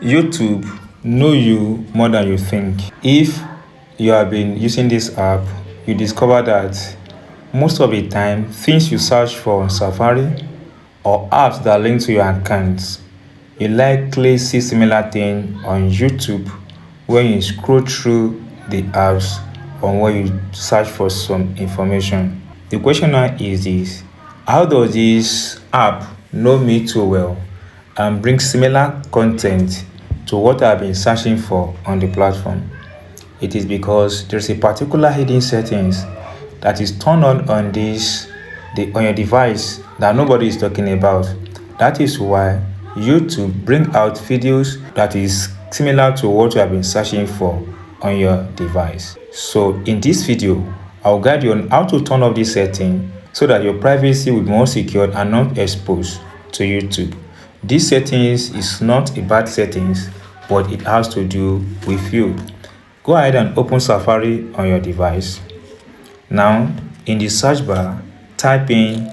YouTube know you more than you think. If you have been using this app, you discover that most of the time things you search for on Safari or apps that link to your accounts, you likely see similar thing on YouTube when you scroll through the apps or when you search for some information. The question now is this: how does this app know me too well and bring similar content to what I've been searching for on the platform? It is because there's a particular hidden settings that is turned on on your device that nobody is talking about. That is why YouTube bring out videos that is similar to what you have been searching for on your device. So in this video, I'll guide you on how to turn off this setting so that your privacy will be more secured and not exposed to YouTube. This settings is not a bad settings, but it has to do with you. Go ahead and open Safari on your device. Now, in the search bar, type in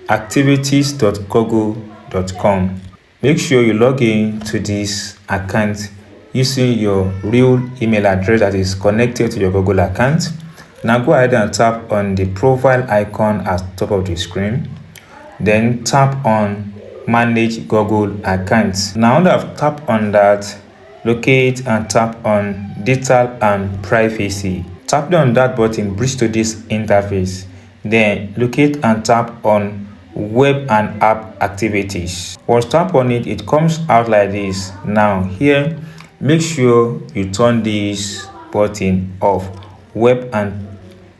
myactivities.google.com. Make sure you log in to this account using your real email address that is connected to your Google account. Now go ahead and tap on the profile icon at the top of the screen. Then tap on manage Google accounts. Now that I've tapped on that, locate and tap on data and privacy. Tapping on that button brings to this interface. Then locate and tap on web and app activities. Once tap on it, it comes out like this. Now here, make sure you turn this button off, web and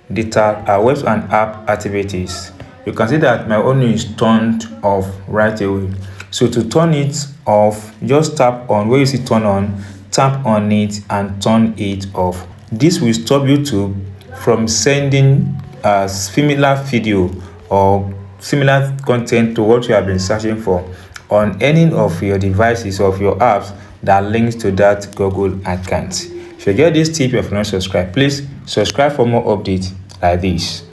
app activities. You can see that my own is turned off right away. So to turn it off, just tap on where you see turn on, tap on it and turn it off. This will stop YouTube from sending a similar video or similar content to what you have been searching for on any of your devices or of your apps that links to that Google account. If you get this tip, if you're not subscribed, please subscribe for more updates like this.